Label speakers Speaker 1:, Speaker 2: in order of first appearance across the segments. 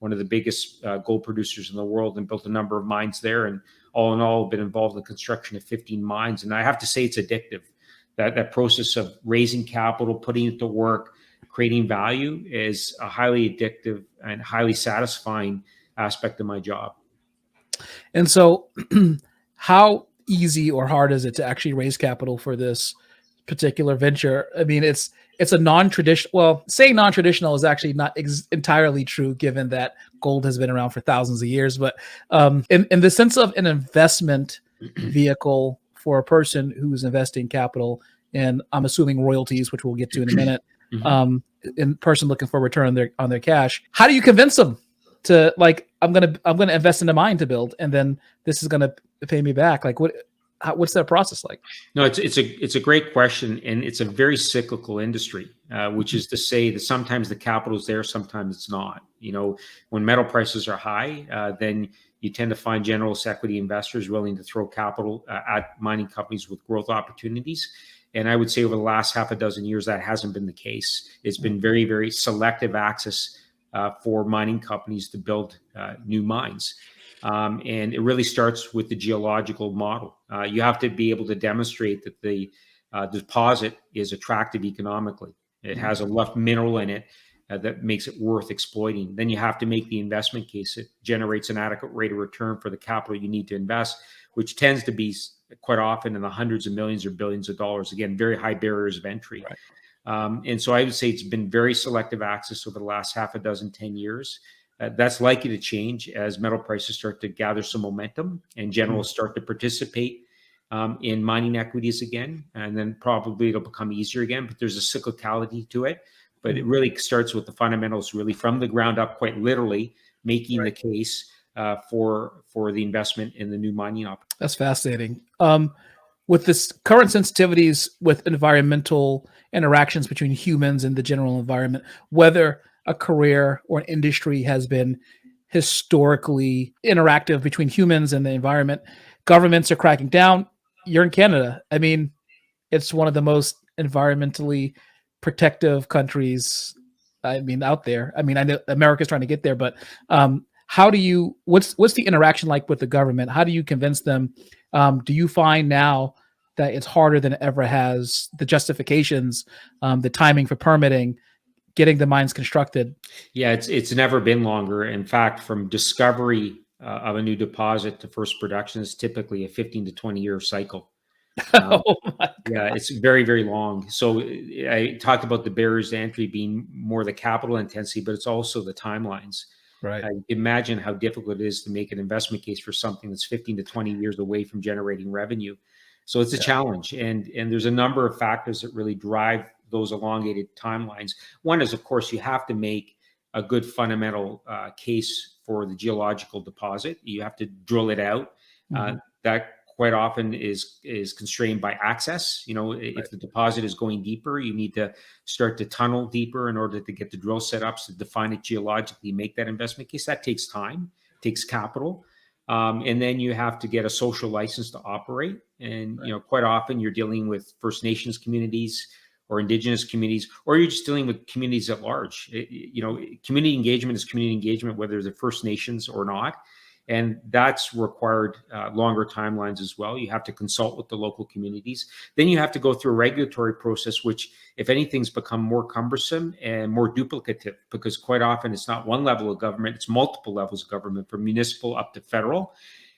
Speaker 1: one of the biggest gold producers in the world, and built a number of mines there. And all in all, been involved in the construction of 15 mines. And I have to say, it's addictive. That process of raising capital, putting it to work, creating value is a highly addictive and highly satisfying aspect of my job.
Speaker 2: And so how easy or hard is it to actually raise capital for this particular venture? I mean, it's a non-traditional, well, saying non-traditional is actually not entirely true, given that gold has been around for thousands of years. But in the sense of an investment vehicle for a person who's investing capital, and I'm assuming royalties, which we'll get to in a minute, in person looking for a return on their cash, how do you convince them to, like, I'm gonna invest in a mine to build, and then this is gonna pay me back? Like, what's that process like?
Speaker 1: No, it's a great question, and it's a very cyclical industry, which is to say that sometimes the capital is there, sometimes it's not. When metal prices are high, then you tend to find generalist equity investors willing to throw capital at mining companies with growth opportunities. And I would say over the last half a dozen years, that hasn't been the case. It's been very, very selective access for mining companies to build new mines. And it really starts with the geological model. You have to be able to demonstrate that the deposit is attractive economically. It has enough mineral in it that makes it worth exploiting. Then you have to make the investment case. It generates an adequate rate of return for the capital you need to invest, which tends to be quite often in the hundreds of millions or billions of dollars. Again, very high barriers of entry. Right. And so I would say it's been very selective access over the last half a dozen, 10 years. That's likely to change as metal prices start to gather some momentum and generals start to participate in mining equities again. And then probably it'll become easier again, but there's a cyclicality to it. But it really starts with the fundamentals, really from the ground up, quite literally making the case for the investment in the new mining opportunity.
Speaker 2: That's fascinating. With this current sensitivities with environmental interactions between humans and the general environment, whether a career or an industry has been historically interactive between humans and the environment, governments are cracking down. You're in Canada. I mean, it's one of the most environmentally protective countries, out there. I know America's trying to get there, but what's the interaction like with the government? How do you convince them? Do you find now that it's harder than it ever has, the justifications, the timing for permitting, getting the mines constructed?
Speaker 1: Yeah, it's never been longer. In fact, from discovery of a new deposit to first production is typically a 15 to 20 year cycle.
Speaker 2: Oh my God.
Speaker 1: Yeah, it's very, very long. So I talked about the barriers to entry being more the capital intensity, but it's also the timelines.
Speaker 2: Right.
Speaker 1: Imagine how difficult it is to make an investment case for something that's 15 to 20 years away from generating revenue. So it's a challenge. And there's a number of factors that really drive those elongated timelines. One is, of course, you have to make a good fundamental case for the geological deposit. You have to drill it out. That quite often is constrained by access. If the deposit is going deeper, you need to start to tunnel deeper in order to get the drill setups to define it geologically, make that investment case. That takes time, takes capital. And then you have to get a social license to operate. And, quite often you're dealing with First Nations communities or Indigenous communities, or you're just dealing with communities at large. Community engagement is community engagement, whether they're First Nations or not. And that's required longer timelines as well. You have to consult with the local communities. Then you have to go through a regulatory process, which, if anything's become more cumbersome and more duplicative, because quite often it's not one level of government, it's multiple levels of government, from municipal up to federal.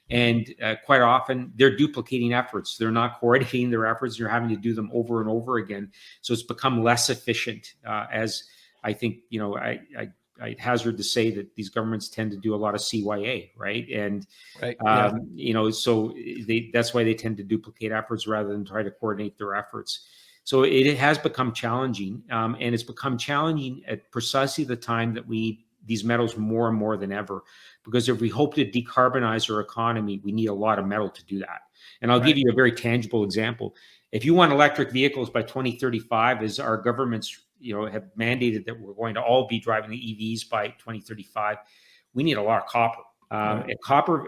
Speaker 1: And quite often they're duplicating efforts. They're not coordinating their efforts. You're having to do them over and over again. So it's become less efficient as I think, I'd hazard to say that these governments tend to do a lot of CYA, right? And, so that's why they tend to duplicate efforts rather than try to coordinate their efforts. So it has become challenging, and it's become challenging at precisely the time that we need these metals more and more than ever. Because if we hope to decarbonize our economy, we need a lot of metal to do that. And I'll give you a very tangible example. If you want electric vehicles by 2035, as our governments have mandated that we're going to all be driving the EVs by 2035, we need a lot of copper.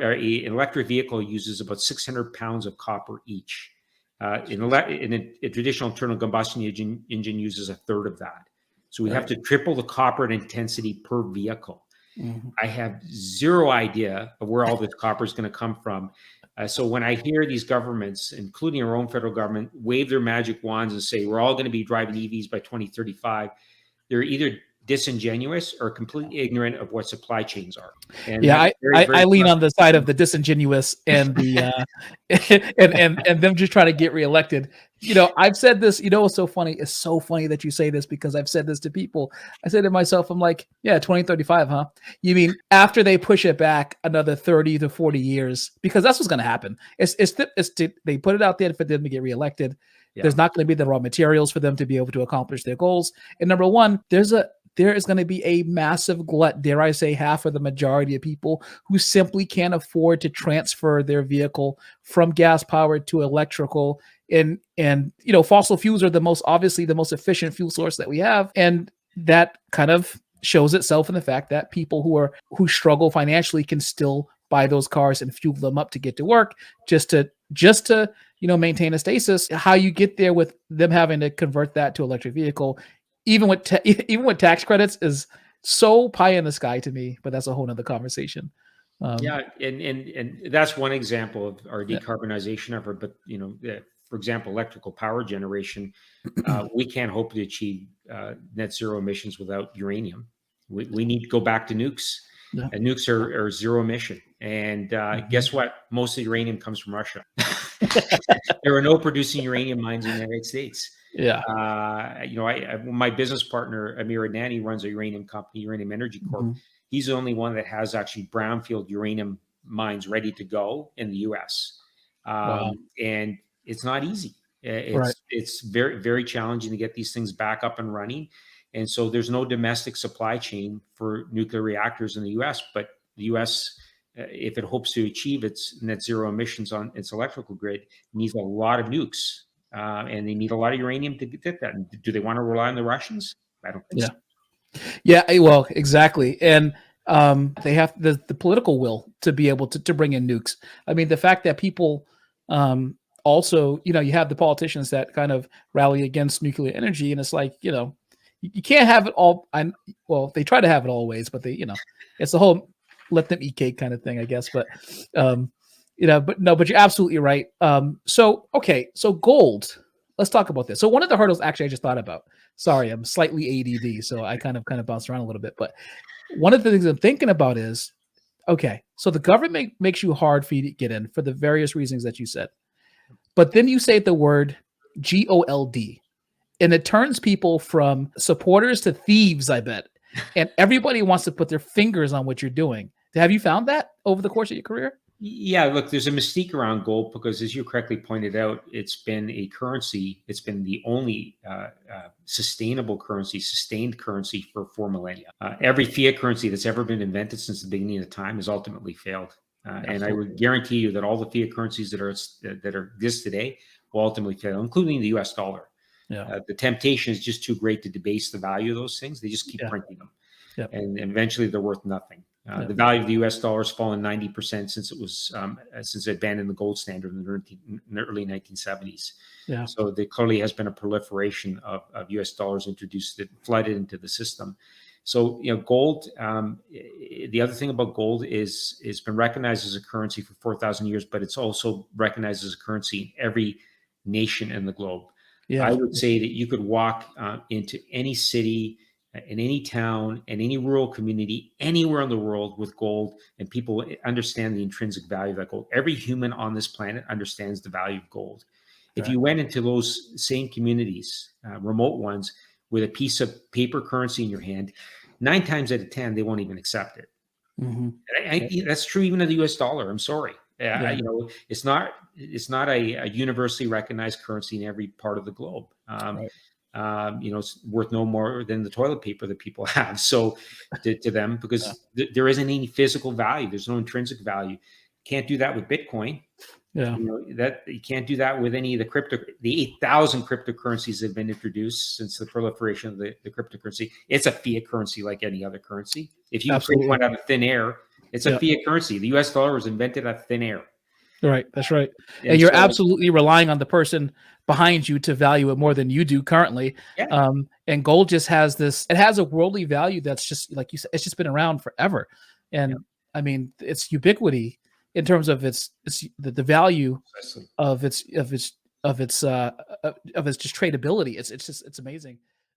Speaker 1: An electric vehicle uses about 600 pounds of copper each. In a traditional internal combustion engine uses a third of that. So we have to triple the copper intensity per vehicle.
Speaker 2: Mhm.
Speaker 1: I have zero idea of where all this copper is going to come from. So when I hear these governments, including our own federal government, wave their magic wands and say we're all going to be driving EVs by 2035, they're either disingenuous or completely ignorant of what supply chains are. And
Speaker 2: Yeah,
Speaker 1: that's very,
Speaker 2: I
Speaker 1: very
Speaker 2: lean on the side of
Speaker 1: frustrating.
Speaker 2: the disingenuous and the and them just trying to get reelected. I've said this. What's so funny? It's so funny that you say this because I've said this to people. I said to myself, I'm like, yeah, 2035, huh? You mean after they push it back another 30 to 40 years? Because that's what's going to happen. They put it out there for them to get reelected.
Speaker 1: Yeah.
Speaker 2: There's not going to be the raw materials for them to be able to accomplish their goals. And number one, there is going to be a massive glut, dare I say half of the majority of people who simply can't afford to transfer their vehicle from gas powered to electrical. And fossil fuels are obviously the most efficient fuel source that we have. And that kind of shows itself in the fact that people who struggle financially can still buy those cars and fuel them up to get to work just to maintain a stasis. How you get there with them having to convert that to electric vehicle, even with tax credits, is so pie in the sky to me. But that's a whole nother conversation.
Speaker 1: Yeah, and that's one example of our
Speaker 2: Yeah.
Speaker 1: decarbonization effort. But for example, electrical power generation, we can't hope to achieve net zero emissions without uranium. We need to go back to nukes.
Speaker 2: Yeah.
Speaker 1: And nukes are zero emission. And guess what? Most of the uranium comes from Russia. There are no producing uranium mines in the United States.
Speaker 2: Yeah.
Speaker 1: My business partner, Amir Adnani, runs a uranium company, Uranium Energy Corp.
Speaker 2: Mhm.
Speaker 1: He's the only one that has actually brownfield uranium mines ready to go in the U.S.
Speaker 2: Wow.
Speaker 1: And it's not easy.
Speaker 2: Right.
Speaker 1: It's very, very challenging to get these things back up and running. And so there's no domestic supply chain for nuclear reactors in the U.S. But the U.S., if it hopes to achieve its net zero emissions on its electrical grid, needs a lot of nukes. And they need a lot of uranium to get that. And do they want to rely on the Russians? I don't think
Speaker 2: Yeah.
Speaker 1: so.
Speaker 2: Yeah, well, exactly. And they have the political will to be able to bring in nukes. I mean, the fact that people also, you have the politicians that kind of rally against nuclear energy, and it's like, you can't have it all. Well, they try to have it always, but it's the whole let them eat cake kind of thing, I guess. But but you're absolutely right. So gold. Let's talk about this. So one of the hurdles, actually, I just thought about. Sorry, I'm slightly ADD, so I kind of bounce around a little bit. But one of the things I'm thinking about is, okay, so the government makes you hard for you to get in for the various reasons that you said. But then you say the word GOLD, and it turns people from supporters to thieves, I bet. And everybody wants to put their fingers on what you're doing. Have you found that over the course of your career?
Speaker 1: Yeah, look, there's a mystique around gold because, as you correctly pointed out, it's been a currency. It's been the only sustainable currency, sustained currency for 4 millennia. Every fiat currency that's ever been invented since the beginning of time has ultimately failed. And I would guarantee you that all the fiat currencies that exist today will ultimately fail, including the U.S. dollar.
Speaker 2: Yeah.
Speaker 1: The temptation is just too great to debase the value of those things. They just keep printing them, and eventually they're worth nothing. The value of the U.S. dollar has fallen 90% since it abandoned the gold standard in the early 1970s.
Speaker 2: Yeah.
Speaker 1: So there clearly has been a proliferation of U.S. dollars introduced that flooded into the system. So gold. The other thing about gold is it's been recognized as a currency for 4,000 years, but it's also recognized as a currency in every nation in the globe.
Speaker 2: Yeah.
Speaker 1: I would say that you could walk into any city, in any town, in any rural community, anywhere in the world with gold, and people understand the intrinsic value of that gold. Every human on this planet understands the value of gold. If you went into those same communities, remote ones, with a piece of paper currency in your hand, 9 times out of 10, they won't even accept it. Mm-hmm. That's true even of the U.S. dollar. I'm sorry. It's not a universally recognized currency in every part of the globe. It's worth no more than the toilet paper that people have. So to them, because there isn't any physical value. There's no intrinsic value. Can't do that with Bitcoin.
Speaker 2: Yeah.
Speaker 1: That you can't do that with any of the 8,000 cryptocurrencies that have been introduced since the proliferation of the cryptocurrency. It's a fiat currency like any other currency. If you create one out of thin air, it's a fiat currency. The U.S. dollar was invented out of thin air.
Speaker 2: Right. That's right. And
Speaker 1: And
Speaker 2: you're
Speaker 1: so,
Speaker 2: absolutely relying on the person behind you to value it more than you do currently.
Speaker 1: yeah,
Speaker 2: And gold just has this, it has a worldly value that's just like you said, it's just been around forever.
Speaker 1: yeah,
Speaker 2: And I mean, its ubiquity in terms of its the value
Speaker 1: precisely.
Speaker 2: of its of its of its just tradability. It's just it's amazing.